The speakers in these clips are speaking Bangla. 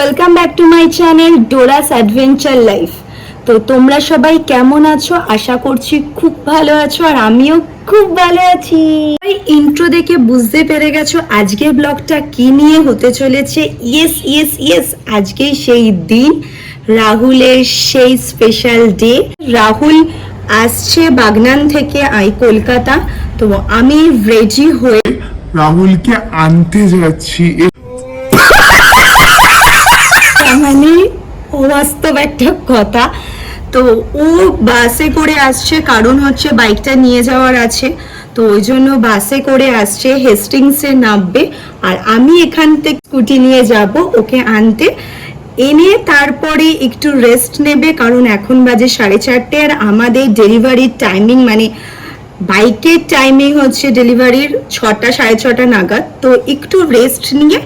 Welcome back to my channel Dora's adventure life. তো তোমরা সবাই কেমন আছো? আশা করছি খুব ভালো আছো, আর আমিও খুব ভালো আছি। ইন্ট্রো দেখে বুঝতে পেরে গেছো আজকের ব্লগটা কি নিয়ে হতে চলেছে। ইয়েস ইয়েস ইয়েস, আজকেই সেই দিন, রাহুলের সেই স্পেশাল ডে। রাহুল আসছে বাগনান থেকে কলকাতা। তো আমি রেডি হয়ে রাহুলকে আনতে যাচ্ছি। মানে বাস্তব একটা কথা। তো ও বাসে করে আসছে, কারণ হচ্ছে বাইকটা নিয়ে যাওয়ার আছে, তো ওই জন্য বাসে করে আসছে, হেস্টিংসে নামবে, আর আমি এখান থেকে স্কুটি নিয়ে যাব ওকে আনতে। এনে তারপরে একটু রেস্ট নেবে, কারণ এখন বাজে 4:30, আর আমাদের ডেলিভারির টাইমিং মানে বাইকের টাইমিং হচ্ছে ডেলিভারির 6টা 6:30 নাগাদ। তো একটু রেস্ট নিয়ে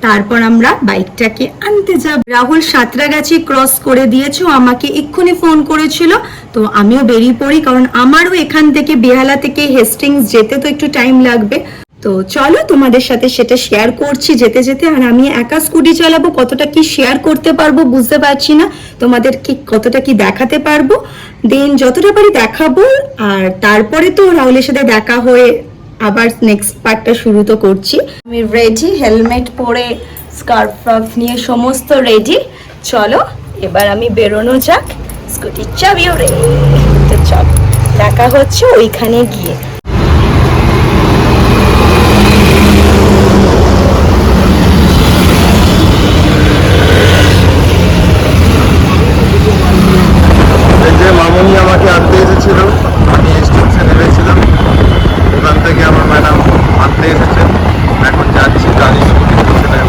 তারপর আমরা বাইকটাকে আনতে যাব। রাহুল সাঁতরাগাছি ক্রস করে দিয়েছে, আমাকে এক্ষুনি ফোন করেছিল, তো আমিও বেরিয়ে পড়ি, কারণ আমারও এখান থেকে বেহালা থেকে হেস্টিংস যেতে তো একটু টাইম লাগবে। তো চলো তোমাদের সাথে সেটা শেয়ার করছি যেতে যেতে। আর আমি একা স্কুটি চালাবো, কতটা কি শেয়ার করতে পারবো বুঝতে পারছি না, তোমাদেরকে কতটা কি দেখাতে পারবো, দেন যতটা পারি দেখাবো। আর তারপরে তো রাহুলের সাথে দেখা হয়ে আবার নেক্সট পার্টটা শুরু তো করছি। আমি রেডি, হেলমেট পরে স্কার্ফ ফ্রাফ নিয়ে সমস্ত রেডি। চলো এবার আমি বেরোনো যাক, স্কুটির চাবিও রেডি। তো চল, দেখা হচ্ছে ওইখানে গিয়ে। মামনি আমাকে আনতে এসেছিল, আমি স্টেশনে নেমেছিলাম, ওখান থেকে আমার ম্যাডাম আনতে এসেছেন। এখন যাচ্ছি গাড়ি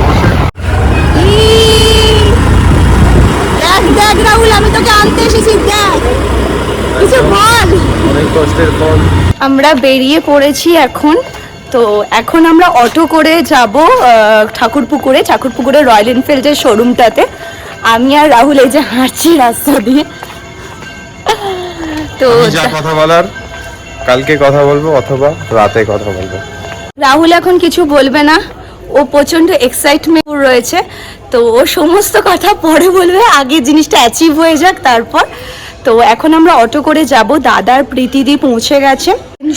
বসে। দেখ রাহুল, আমি তোকে আনতে এসেছি, দেখ কিছু বল। অনেক কষ্টের পর আমরা বেরিয়ে পড়েছি এখন। তো এখন আমরা অটো করে যাব ঠাকুরপুকুরে রয়্যাল এনফিল্ডের শোরুমটাতে। আমি আর রাহুল এই যে হাঁটছি রাস্তা দিয়ে। তো যা কথা বলার কালকে কথা বলবো, অথবা রাতে কথা বলবো। রাহুল এখন কিছু বলবে না, ও প্রচন্ড এক্সাইটমেন্ট রয়েছে, তো ও সমস্ত কথা পরে বলবে, আগে জিনিসটা অ্যাচিভ হয়ে যাক তারপর। তো এখন আমরা অটো করে যাব, দাদার প্রীতিদি পৌঁছে গেছে,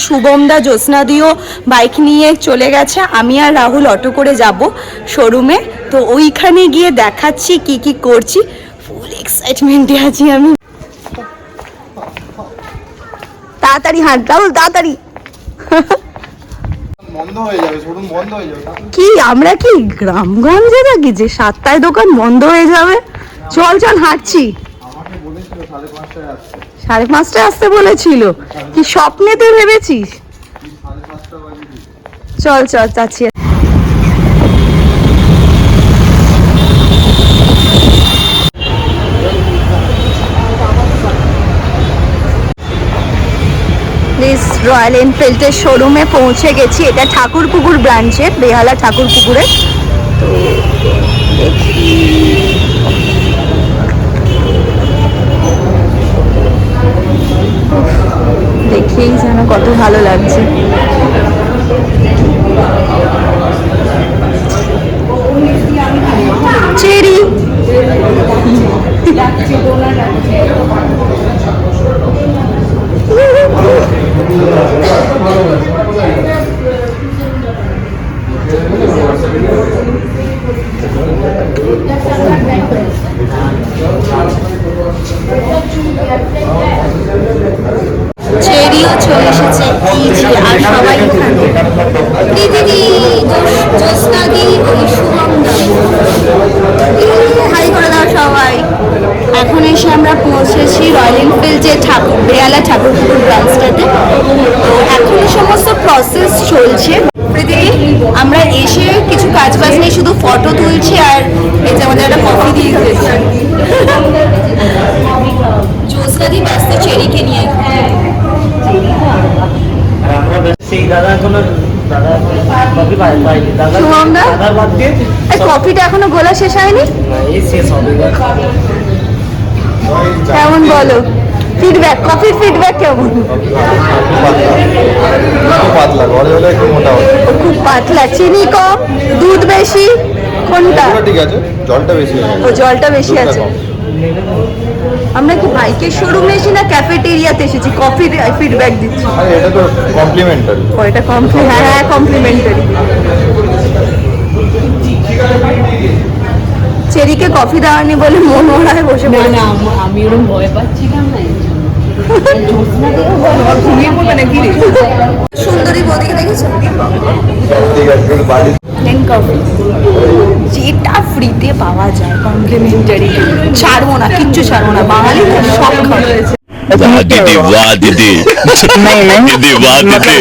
শুভমদা জ্যোৎস্নাদিও বাইক নিয়ে চলে গেছে, আমি আর রাহুল অটো করে যাব শোরুমে। তো ওইখানে গিয়ে দেখাচ্ছি কি কি করছি, ফুল এক্সাইটমেন্টে আছি আমি। তাড়াতাড়ি হাঁট রাহুল, তাড়াতাড়ি। বন্ধ হয়ে যাবে, শোরুম বন্ধ হয়ে যাবে। কি আমরা কি গ্রামগঞ্জে থাকি যে 7টায় দোকান বন্ধ হয়ে যাবে? চল চল, হাঁটছি। আমাকে বলেছিল 5:30টায় আসতে। 5:30টায় আসতে বলেছিল? কি স্বপ্নেতে ভেবেছিস? 5:30 বাজে। চল চল যাচ্ছি। রয়্যাল এনফিল্ডের শোরুমে পৌঁছে গেছি, এটা ঠাকুরপুকুর ব্রাঞ্চে, বেহালা ঠাকুরপুকুরে। তো দেখেই যেন কত ভালো লাগছে। চেরি চেরিও চলে এসেছে, আর সবাই দিদি জ্যোৎস্নাদি, ওই শুভমদা, হাই করে দাও সবাই। এখন এসে আমরা পৌঁছেছি রয়্যাল এনফিল্ড যে বেহালা ঠাকুরপুকুর ব্রাঞ্চটাতে। তো এখনো সমস্ত প্রসেস চলছে। আমরা এসে কিছু কাজ বাজ নেই, শুধু ফটো তুলছি, আর এই যে আমাদের একটা কফি দিয়ে দিয়েছে জ্যোৎস্নাদি, ব্যস্ত চেরিকে নিয়ে। কফিটা এখনো গোলা শেষ হয়নি, কেমন বলো ফিডব্যাক? কফির ফিডব্যাক কেমন? পাতলা, ঘরে হলে একটু মোটা হবে। খুব পাতলা, চিনি কম, দুধ বেশি, কোনটা? এগুলো ঠিক আছে, জলটা বেশি হয়ে ও গেছে। জলটা বেশি দুধটা আছে। কম। আমরা কি বাইকের শোরুমে এসেছি না ক্যাফেটেরিয়াতে এসেছি? কফির ফিডব্যাক দিচ্ছি। আরে এটা তো কমপ্লিমেন্টারি। ও এটা হ্যাঁ কমপ্লিমেন্টারি। চেরিকে কফি দেওয়ানি বলে মন ওড়ায় বসে পড়ে। না আমি ওরকম ভয় পাচ্ছিলাম না ঘুমিয়ে পড়বে নাকি রে? সুন্দরী বৌদিকে দেখেছো? ঠিক আছে, বাড়ি প্লেন কফি যেটা ফ্রিতে পাওয়া যায় কমপ্লিমেন্টারি, ছাড়বো না, কিচ্ছু ছাড়বো না, বাঙালি তো সব খাওয়া হয়েছে। वाह दीदी वाह दीदी दीदी वाह दीदी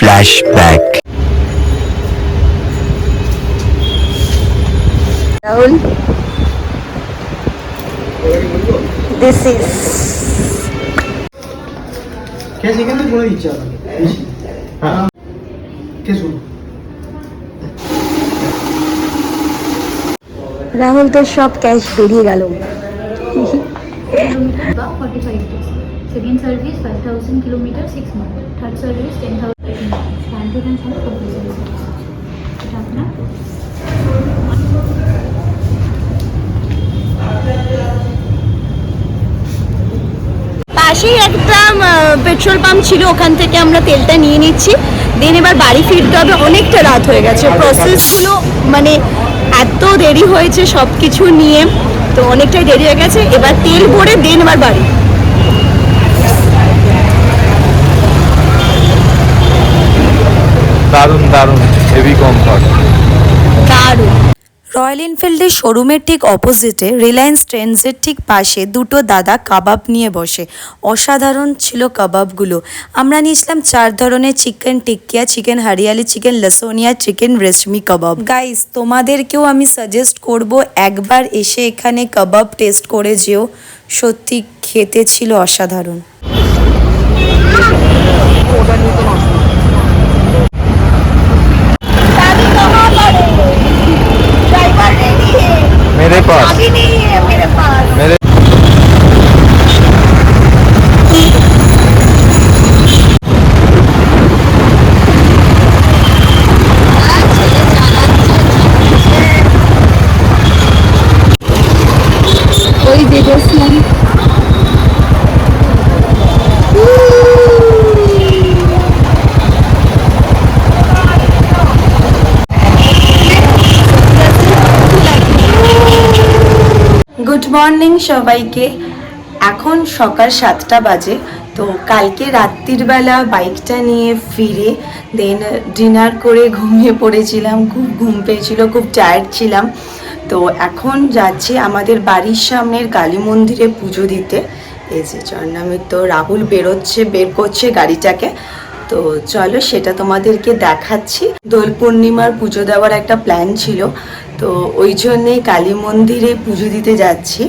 flashback রাহুল, দিস ইজ कैसे कहते बोला इच्छा हाँ क्या सुनो রাহুল তো সব ক্যাশ বেরিয়ে গেল। 45 days. Second service 5,000 kilometers 6 months. Third service 10,000 months. Standard and self compulsory service. এটা আপনার পাশেই একটা পেট্রোল পাম্প ছিল, ওখান থেকে আমরা তেলটা নিয়ে নিচ্ছি। দেন এবার বাড়ি ফিরতে হবে, অনেকটা রাত হয়ে গেছে। প্রসেসগুলো মানে এত দেরি হয়েছে সব কিছু নিয়ে, তো অনেকটাই দেরি হয়ে গেছে। এবার তেল ভরে দেন এবার বাড়ি। দারুণ দারুণ, হেভি কমফর্ট। দারুণ। রয়্যাল এনফিল্ডের শোরুমের ঠিক অপোজিটে রিলায়েন্স ট্রেন্ডসের ঠিক পাশে দুটো দাদা কাবাব নিয়ে বসে। অসাধারণ ছিল কাবাবগুলো। আমরা নিয়েছিলাম 4 ধরনের chicken tikkiya, chicken hariyali, chicken lasooniya, chicken reshmi kebab. Guys, তোমাদেরকেও আমি সাজেস্ট করব একবার এসে এখানে কাবাব টেস্ট করে যেও, সত্যি খেতে ছিল অসাধারণ। मेरे पास अभी नहीं है मेरे पास। मेरे ওই দেখেছিলাম গুড মর্নিং সবাইকে। এখন সকাল 7টা বাজে। তো কালকে রাত্রির বেলা বাইকটা নিয়ে ফিরে দেন ডিনার করে ঘুমিয়ে পড়েছিলাম, খুব ঘুম পেয়েছিল, খুব টায়ার্ড ছিলাম। তো এখন যাচ্ছি আমাদের বাড়ির সামনের কালী মন্দিরে পুজো দিতে। এই যে চন্নামিত রাহুল বের করছে গাড়িটাকে। তো চলো সেটা তোমাদেরকে দেখাচ্ছি। দোল পূর্ণিমার পুজো দেওয়ার একটা প্ল্যান ছিল, তো ওই জন্যেই কালী মন্দিরে পুজো দিতে যাচ্ছি।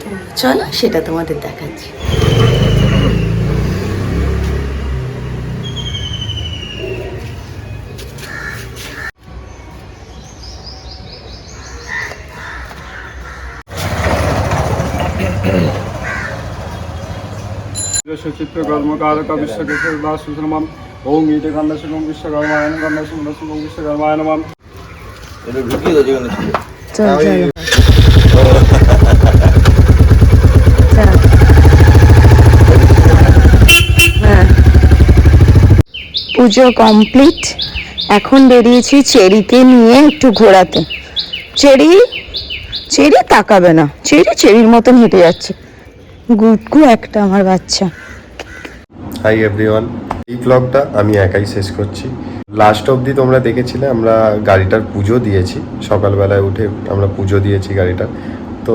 তো চলো সেটা তোমাদের দেখাচ্ছি। সচিত্র কর্মকারক বিশ্বকেশ্বরম ওম ইতে কন্যাশুভম বিশ্বকর্মায় নমঃ কন্যাশুভম বিশ্বকর্মায় নমঃ। এটা ঢুকিয়ে দাও যেখানে ছিল। পুজো কমপ্লিট। এখন বেরিয়েছি চেরিকে নিয়ে একটু ঘোরাতে। চেরি, চেরি তাকাবে না, চেরির মতন হেঁটে যাচ্ছে। গুটকু একটা আমার বাচ্চা। হাই এভরিওয়ান, এই ব্লগটা আমি একাই শেষ করছি। লাস্ট অবধি তোমরা দেখেছিলে আমরা গাড়িটার পুজো দিয়েছি, সকালবেলায় উঠে আমরা পুজো দিয়েছি গাড়িটার। তো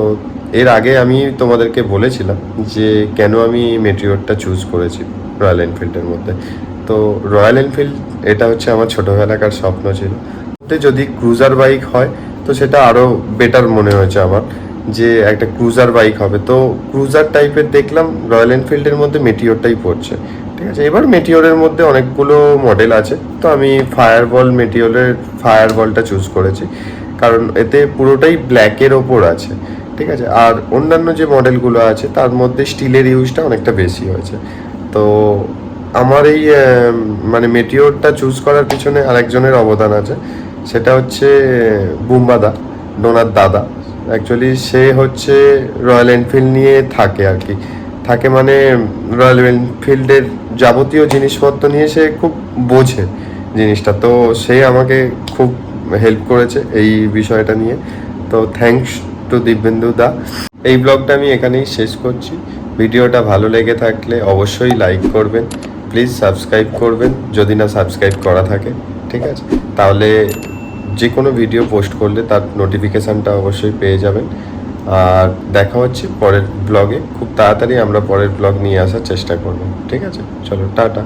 এর আগে আমি তোমাদেরকে বলেছিলাম যে কেন আমি মেটিওরটা চুজ করেছি রয়্যাল এনফিল্ডের মধ্যে। তো রয়্যাল এনফিল্ড এটা হচ্ছে আমার ছোটোবেলাকার স্বপ্ন ছিল। যদি ক্রুজার বাইক হয় তো সেটা আরও বেটার মনে হয়েছে আমার, যে একটা ক্রুজার বাইক হবে। তো ক্রুজার টাইপের দেখলাম রয়্যাল এনফিল্ডের মধ্যে মেটিওরটাই পড়ছে, ঠিক আছে। এবার মেটিওরের মধ্যে অনেকগুলো মডেল আছে, তো আমি ফায়ারবলটা চুজ করেছি, কারণ এতে পুরোটাই ব্ল্যাকের ওপর আছে, ঠিক আছে। আর অন্যান্য যে মডেলগুলো আছে তার মধ্যে স্টিলের ইউজটা অনেকটা বেশি হয়েছে। তো আমার এই মানে মেটিওরটা চুজ করার পিছনে আরেকজনের অবদান আছে, সেটা হচ্ছে বুম্বাদা, ডোনার দাদা। অ্যাকচুয়ালি সে হচ্ছে রয়্যাল এনফিল্ড নিয়ে থাকে আর কি, থাকে মানে রয়্যাল এনফিল্ডের যাবতীয় জিনিসপত্র নিয়ে সে খুব বোঝে জিনিসটা। তো সে আমাকে খুব হেল্প করেছে এই বিষয়টা নিয়ে। তো থ্যাঙ্কস টু দিব্যেন্দু দা। এই ব্লগটা আমি এখানেই শেষ করছি। ভিডিওটা ভালো লেগে থাকলে অবশ্যই লাইক করবেন, প্লিজ সাবস্ক্রাইব করবেন যদি না সাবস্ক্রাইব করা থাকে, ঠিক আছে। তাহলে যে কোনো ভিডিও পোস্ট করলে তার নোটিফিকেশানটা অবশ্যই পেয়ে যাবেন। আর দেখা হচ্ছে পরের ব্লগে, খুব তাড়াতাড়ি আমরা পরের ব্লগ নিয়ে আসার চেষ্টা করব, ঠিক আছে। চলো টাটা।